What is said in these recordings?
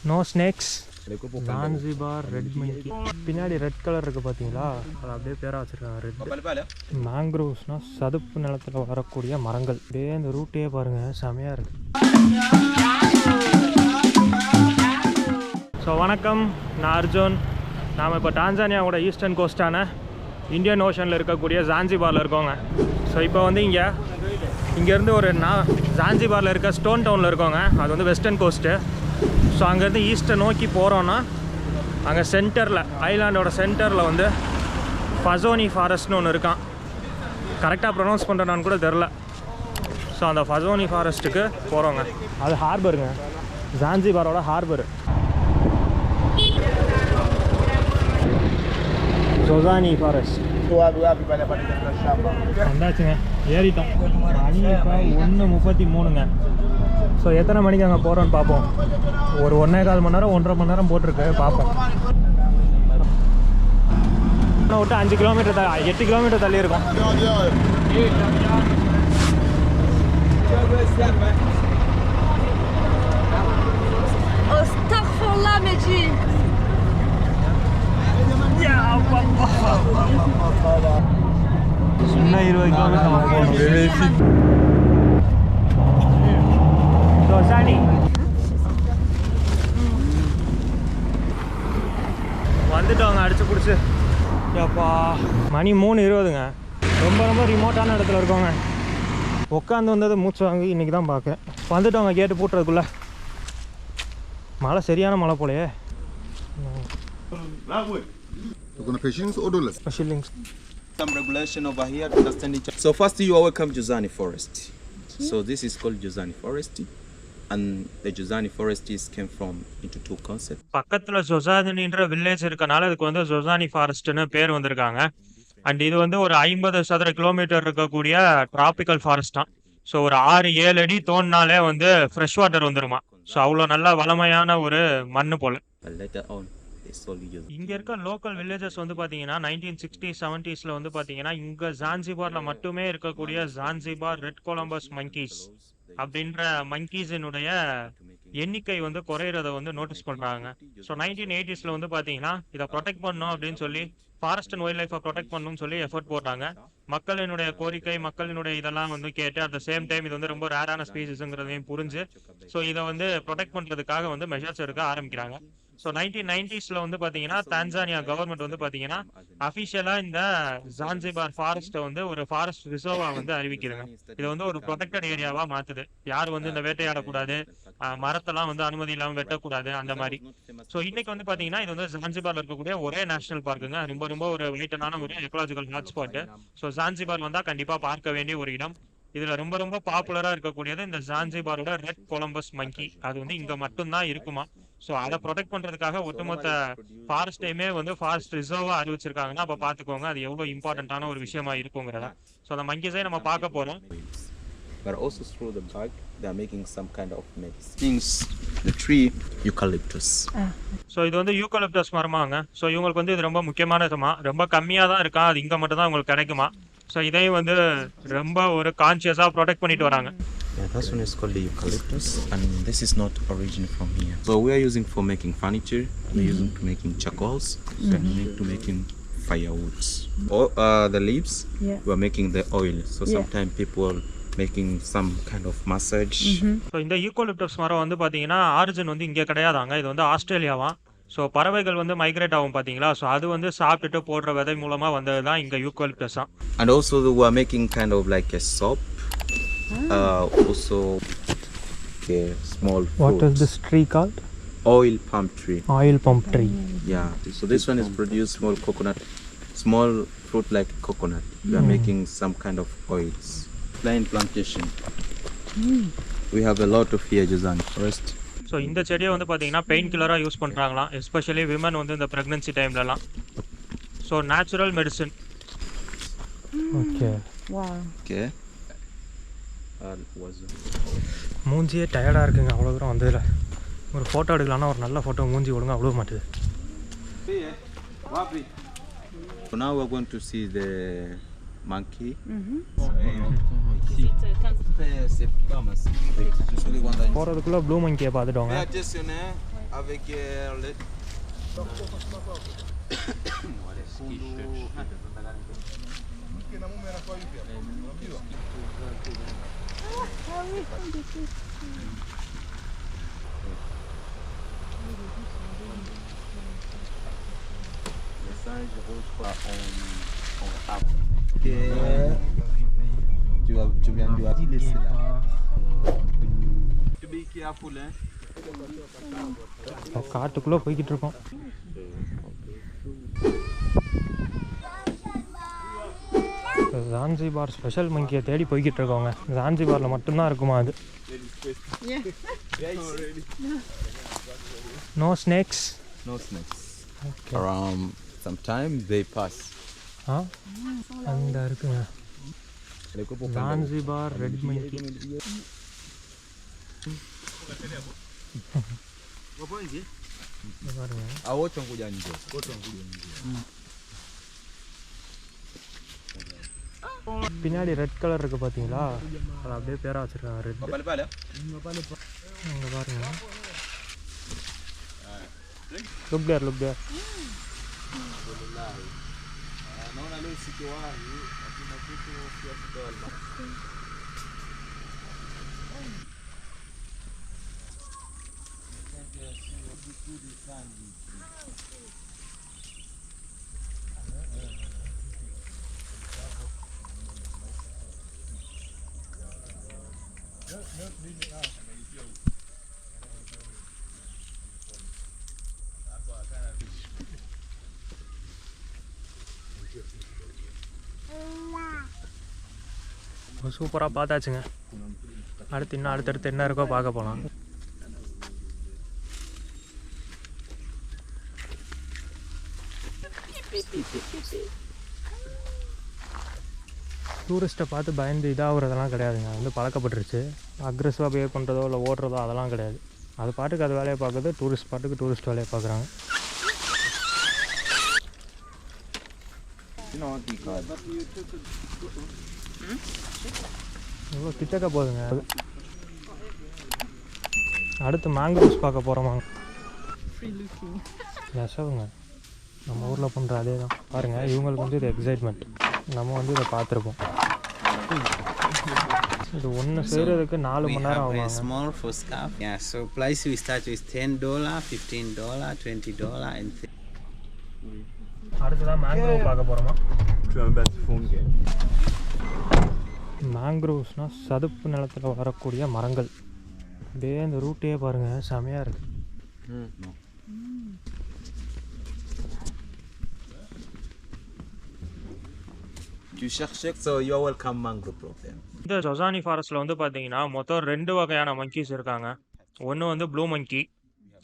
No snakes. Zanzibar red monkey. பின்னாடி red colour இருக்குது பார்த்தீங்களா, அது அப்படியே பேராக வச்சுருக்காங்க ரெட். மேங்க்ரோவ்ஸ்னால் சதுப்பு நிலத்தில் வரக்கூடிய மரங்கள். அப்படியே இந்த ரூட்டே பாருங்கள், செமையாக இருக்குது. ஸோ வணக்கம், நான் அர்ஜுன். நாம் இப்போ டான்சானியாவோட ஈஸ்டர்ன் கோஸ்டான இந்தியன் ஓஷனில் இருக்கக்கூடிய ஜான்சிபாரில் இருக்கோங்க. ஸோ இப்போ வந்து இங்கேருந்து ஒரு ஜான்சிபாரில் இருக்க ஸ்டோன் டவுனில் இருக்கோங்க. அது வந்து வெஸ்டர்ன் கோஸ்ட்டு. ஸோ அங்கேருந்து ஈஸ்ட்டை நோக்கி போகிறோன்னா அங்கே சென்டரில், ஐலாண்டோட சென்டரில் வந்து ஃபசோனி ஃபாரஸ்ட்னு ஒன்று இருக்கான். கரெக்டாக ப்ரொனவுன்ஸ் பண்ணுறேன்னு கூட தெரில. ஸோ அந்த ஃபசோனி ஃபாரஸ்ட்டுக்கு போகிறோங்க. அது ஹார்பருங்க, ஜான்சிபாரோட ஹார்பரு. ஜோசானி ஃபாரஸ்ட் வந்தாச்சுங்க, ஏறிட்டோம். மணி இப்போ 1:33ங்க. ஸோ எத்தனை மணிக்கு அங்கே போகிறோன்னு பார்ப்போம். ஒரு 1.25 மணி நேரம் 1.5 மணி நேரம் போட்டிருக்கு, பார்ப்போம். விட்டு 5 கிலோமீட்டர் 8 கிலோமீட்டர் தள்ளி இருக்கும். இன்னும் 20 கிலோமீட்டர் வந்துட்டோங்க, அடிச்சு பிடிச்சி. அப்பா மணி 3:20ங்க. ரொம்ப ரிமோட்டான இடத்துல இருக்கோங்க. உட்காந்து வந்தது மூச்சு வாங்கி இன்றைக்கி தான் பார்க்க வந்துட்டோங்க. கேட்டு பூட்டுறதுக்குள்ளே மழை, சரியான மழை போலையே. Some regulation over here to understand each other. So first you are welcome to Jozani Forest. So this is called Jozani Forest, and the Jozani Forest came from into two concepts. பக்கத்தில் ஜொசானின்ற village இருக்கனால இதுக்கு வந்து ஜொசானி ஃபாரஸ்ட்னு பேர் வந்திருக்காங்க. And இது வந்து ஒரு 50 சதுர கிலோமீட்டர் இருக்கக்கூடிய டிராபிக்கல் ஃபாரஸ்ட் தான். ஸோ ஒரு 6-7 அடி தோண்டினாலே வந்து ஃப்ரெஷ் வாட்டர் வந்துருமா. ஸோ அவ்வளோ நல்ல வளமையான ஒரு மண்ணு போல. Later on இங்க இருக்க லோக்கல் வில்லேஜஸ் வந்து பாத்தீங்கன்னா 1960s 70sல வந்து பாத்தீங்கன்னா இங்க ஜான்சிபார்ல மட்டுமே இருக்கக்கூடிய ஜான்சிபார் ரெட் கொலம்பஸ் மங்கீஸ் அப்படின்ற மங்கீஸினுடைய எண்ணிக்கை வந்து குறையிறத வந்து நோட்டீஸ் பண்றாங்க. ஸோ 1980sல வந்து பாத்தீங்கன்னா இதை ப்ரொடெக்ட் பண்ணணும் அப்படின்னு சொல்லி ஃபாரஸ்ட் அண்ட் வைல்ட் லைஃபை ப்ரொடெக்ட் பண்ணணும்னு சொல்லி எஃபர்ட் போடுறாங்க. மக்களினுடைய கோரிக்கை, மக்களினுடைய இதெல்லாம் வந்து கேட்டு அட் த சேம் டைம் இது வந்து ரொம்ப ரேரான ஸ்பீசிஸ்ங்கிறதையும் புரிஞ்சு ஸோ இதை வந்து ப்ரொடெக்ட் பண்றதுக்காக வந்து மெஷர்ஸ் எடுக்க ஆரம்பிக்கிறாங்க. ஸோ 1990sல வந்து பார்த்தீங்கன்னா தான்சானியா கவர்மெண்ட் வந்து பார்த்தீங்கன்னா அஃபிஷியலாக இந்த ஜான்சிபார் ஃபாரஸ்ட்டை வந்து ஒரு ஃபாரஸ்ட் ரிசர்வாக வந்து அறிவிக்கிறதுங்க. இதை வந்து ஒரு ப்ரொடெக்டட் ஏரியாவாக மாற்றுது. யார் வந்து இந்த வேட்டையாடக்கூடாது, மரத்தெல்லாம் வந்து அனுமதி இல்லாமல் வெட்டக்கூடாது, அந்த மாதிரி. ஸோ இன்னைக்கு வந்து பார்த்தீங்கன்னா இது வந்து ஜான்சிபார்ல இருக்கக்கூடிய ஒரே நேஷனல் பார்க்குங்க. ரொம்ப ஒரு வெயிட்டனான ஒரு எக்கலாஜிக்கல் ஹாட்ஸ்பாட்டு. ஸோ ஜான்சிபார் வந்தால் கண்டிப்பாக பார்க்க வேண்டிய ஒரு இடம். இதுல ரொம்ப பாப்புலரா இருக்கக்கூடியது இந்த ஜான்சிபாரோட ரெட் கொலம்பஸ் மங்கி. அது வந்து இங்க மட்டும்தான் இருக்குமா. ஸோ அதை ப்ரொடெக்ட் பண்றதுக்காக ஒட்டுமொத்த ஃபாரஸ்டையுமே வந்து ஃபாரஸ்ட் ரிசர்வா அறிவிச்சிருக்காங்கன்னா அப்ப பாத்துக்கோங்க அது எவ்வளவு இம்பார்ட்டன்டான ஒரு விஷயமா இருக்குங்கிறத. ஸோ அந்த மங்கிஸை நம்ம பார்க்க போறோம். But also through the back, they are making some kind of medicine. The tree eucalyptus. So இது வந்து யூகலிப்டஸ் மரமாங்க. ஸோ இவங்களுக்கு வந்து இது ரொம்ப முக்கியமானதுமா. ரொம்ப கம்மியா தான் இருக்கா, அது இங்க மட்டும் தான் உங்களுக்கு கிடைக்குமா. ஸோ இதையும் வந்து ரொம்ப ஒரு கான்சியஸா ப்ரொடெக்ட் பண்ணிட்டு வராங்க. Yeah, that one is called the eucalyptus, and this is not originated from here. So we are using for making furniture, we are using to making charcoals, and to making firewoods. Or the leaves, we are making the oil. So sometimes people making some kind of massage. So இந்த eucalyptus மரம் வந்து பார்த்தீங்கன்னா origin வந்து இங்கே கிடையாதாங்க. இது வந்து ஆஸ்திரேலியாவா. So பறவைகள் வந்து மைக்ரேட் ஆகும் பார்த்தீங்களா. ஸோ அது வந்து சாப்பிட்டுட்டு போடுற விதை மூலமாக வந்தது தான் இங்கே யூகலிப்டஸ் தான். And also we are making kind of like a soap. Also a small fruit. What is this tree called? Oil palm tree. Oil palm tree. Yeah. So this one is produce small coconut, small fruit like coconut. We are making some kind of oils. Plant plantation. We have a lot of here Jozani Forest. So இந்த செடியை வந்து பார்த்தீங்கன்னா pain கில்லராக use பண்ணுறாங்களாம், especially women வந்து இந்த pregnancy டைம்லலாம். So natural medicine. Okay okay. மூஞ்சியே டயர்டாக இருக்குங்க அவ்வளோ தூரம் வந்ததில். ஒரு ஃபோட்டோ எடுக்கலாம்னா ஒரு நல்ல ஃபோட்டோ மூஞ்சி ஒழுங்காக அவ்வளோ மாட்டுது. So now we're going to see the monkey. போகிறதுக்குள்ளே ப்ளூ மங்கியை பார்த்துட்டோங்க. avec le tu viens de laisser là. To be careful, hein. காட்டுக்குள்ளே போய்கிட்டு இருக்கோம். ஜான்சிபார் ஸ்பெஷல் மங்கியை தேடி போய்கிட்டு இருக்கோங்க. ஜான்சிபாரில் மட்டும்தான் இருக்குமா அது? No snakes. No snakes. Okay. Around sometime they pass. அந்த இருக்குங்க ஜான்சிபார் ரெட் மங்கி. பின்னாடி ரெட் கலர் இருக்கு பார்த்தீங்களா, அது அப்படியே பேரா வச்சிருக்காங்க ரெட். அங்கே பாருங்க, லுக் தேர், லுக் தேர். சூப்பராக பார்த்தாச்சுங்க. அடுத்தடுத்து என்ன இருக்கோ பார்க்க போகலாம். டூரிஸ்ட்டை பார்த்து பயந்து இதாகிறதெல்லாம் கிடையாதுங்க. வந்து பழக்கப்பட்டுருச்சு. அக்ரெசிவாக பிஹேவ் பண்ணுறதோ இல்லை ஓடுறதோ அதெல்லாம் கிடையாது. அது பாட்டுக்கு அது வேலையை பார்க்குது, டூரிஸ்ட் பாட்டுக்கு டூரிஸ்ட் வேலையை பார்க்குறாங்க. இவ்வளோ கிட்டக்க போகுதுங்க. அடுத்து மேங்க்ரோவ்ஸ் பார்க்க போகிறோமாங்க. நெசவுங்க, நம்ம ஊரில் பண்ணுற அதே தான் பாருங்கள். இவங்களுக்கு வந்து இது எக்ஸைட்மெண்ட், நம்ம வந்து இதை பார்த்துருப்போம். இது ஒன்று செய்கிறதுக்கு 4 மணி நேரம் ஆகும். Small for scarf. Yeah, so price we start with $10, $15, $20 and அடுத்ததான் மேங்க்ரோவ் பார்க்க போகிறோமா. மேங்க்ரோவ்ஸ்னால் சதுப்பு நிலத்தில் வளரக்கூடிய மரங்கள். அப்படியே இந்த ரூட்டையே பாருங்கள், செமையாக இருக்குது. இந்த ஜொசானி ஃபாரஸ்ட்டில் வந்து பார்த்தீங்கன்னா மொத்தம் 2 வகையான மங்கீஸ் இருக்காங்க. ஒன்று வந்து ப்ளூ மங்கி,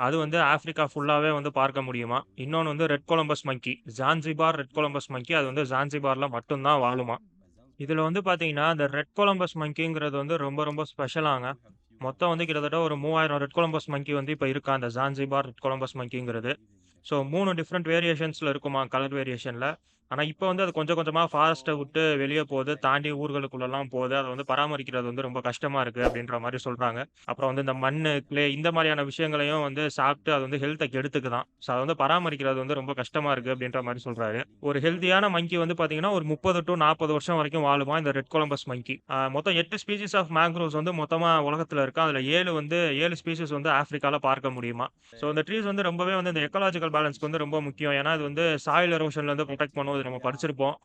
அது வந்து ஆஃப்ரிக்கா ஃபுல்லாகவே வந்து பார்க்க முடியுமா. இன்னொன்று வந்து ரெட் கொலம்பஸ் மங்கி, ஜான்சிபார் ரெட் கொலம்பஸ் மங்கி, அது வந்து ஜான்சிபாரில் மட்டும்தான் வாழுமா. இதில் வந்து பார்த்தீங்கன்னா இந்த ரெட் கொலம்பஸ் மங்கிங்கிறது வந்து ரொம்ப ரொம்ப ஸ்பெஷலாங்க. மொத்தம் வந்து கிட்டத்தட்ட ஒரு 3000 ரெட் கொலம்பஸ் மங்கி வந்து இப்போ இருக்கா அந்த ஜான்சிபார் ரெட் கொலம்பஸ் மங்கிங்கிறது. ஸோ 3 டிஃப்ரெண்ட் வேரியேஷன்ஸில் இருக்குமா, கலர் வேரியேஷனில். ஆனால் இப்போ வந்து அது கொஞ்சம் கொஞ்சமாக ஃபாரஸ்ட்டை விட்டு வெளியே போகுது, தாண்டி ஊர்களுக்குள்ளெல்லாம் போகுது. அதை வந்து பராமரிக்கிறது வந்து ரொம்ப கஷ்டமாக இருக்குது அப்படின்ற மாதிரி சொல்கிறாங்க. அப்புறம் வந்து இந்த மண், கிளே இந்த மாதிரியான விஷயங்களையும் வந்து சாப்பிட்டு அது வந்து ஹெல்த்தை கெடுத்துக்குதான். ஸோ அதை வந்து பராமரிக்கிறது வந்து ரொம்ப கஷ்டமாக இருக்குது அப்படின்ற மாதிரி சொல்கிறாரு. ஒரு ஹெல்த்தியான மங்கி வந்து பார்த்தீங்கன்னா ஒரு 30 to 40 வருஷம் வரைக்கும் வாழுமா இந்த ரெட் கொலம்பஸ் மங்கி. மொத்தம் 8 ஸ்பீசிஸ் ஆஃப் மேங்க்ரோவ்ஸ் வந்து மொத்தமாக உலகத்தில் இருக்குது. அதில் 7 ஸ்பீசிஸ் வந்து ஆஃப்ரிக்காவில் பார்க்க முடியுமா. ஸோ இந்த ட்ரீஸ் வந்து ரொம்பவே வந்து இந்த எக்கலாஜிக்கல் பேலன்ஸ்க்கு வந்து ரொம்ப முக்கியம். ஏன்னா இது வந்து சாயில் எரோஷன்லேருந்து ப்ரொடெக்ட் பண்ணுவோம், நம்ம படிச்சிருப்போம்.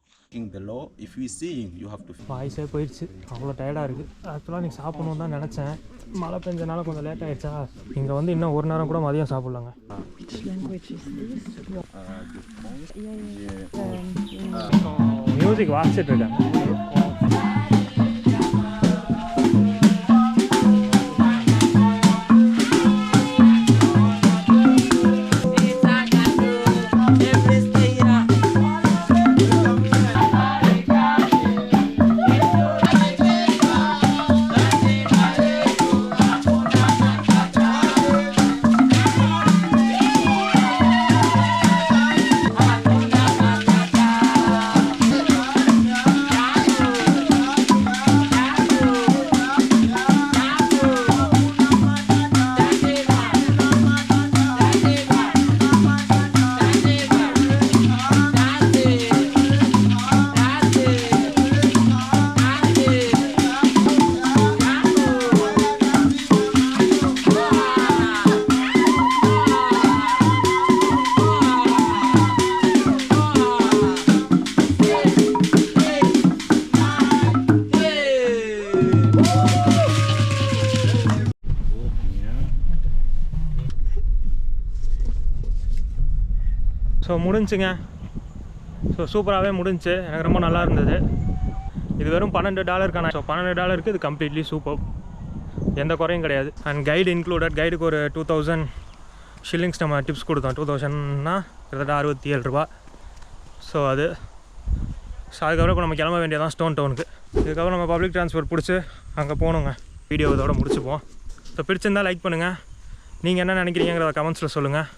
வாய்ஸே போயிடுச்சு, அவ்வளோ டயர்டாக இருக்குது. ஆக்சுவலாக நீ சாப்பிடணுன்னு தான் நினச்சேன், மழை பெஞ்சனால கொஞ்சம் லேட் ஆகிடுச்சா. இங்கே வந்து இன்னும் ஒரு நேரம் கூட மதியம் சாப்பிட்லாங்க. மியூசிக் வாசிச்சுட்டு இருக்கேன். முடிஞ்சுங்க. ஸோ சூப்பராகவே முடிஞ்சு, எனக்கு ரொம்ப நல்லா இருந்தது. இது வெறும் $12. ஸோ $12 இது கம்ப்ளீட்லி சூப்பர், எந்த குறையும் கிடையாது. And guide included. கைடுக்கு ஒரு 2000 ஷில்லிங்ஸ் நம்ம டிப்ஸ் கொடுத்தோம். 2000னா கிட்டத்தட்ட 67 ரூபா. ஸோ அதுக்கப்புறம் இப்போ நம்ம கிளம்ப வேண்டியதான் ஸ்டோன் டவுனுக்கு. இதுக்கப்புறம் நம்ம பப்ளிக் ட்ரான்ஸ்போர்ட் பிடிச்சி அங்கே போகணுங்க. வீடியோ இதோட முடிச்சுப்போம். ஸோ பிடிச்சிருந்தால் லைக் பண்ணுங்கள். நீங்கள் என்ன நினைக்கிறீங்கிறத கமெண்ட்ஸில் சொல்லுங்கள்.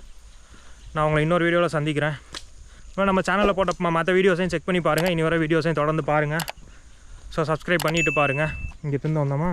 நான் உங்களை இன்னொரு வீடியோவில் சந்திக்கிறேன். இப்போ நம்ம சேனலில் போட்ட மற்ற வீடியோஸையும் செக் பண்ணி பாருங்கள். இனி வர வீடியோஸையும் தொடர்ந்து பாருங்கள். ஸோ சப்ஸ்கிரைப் பண்ணிவிட்டு பாருங்கள். இங்கே பிந்து வந்தோமா.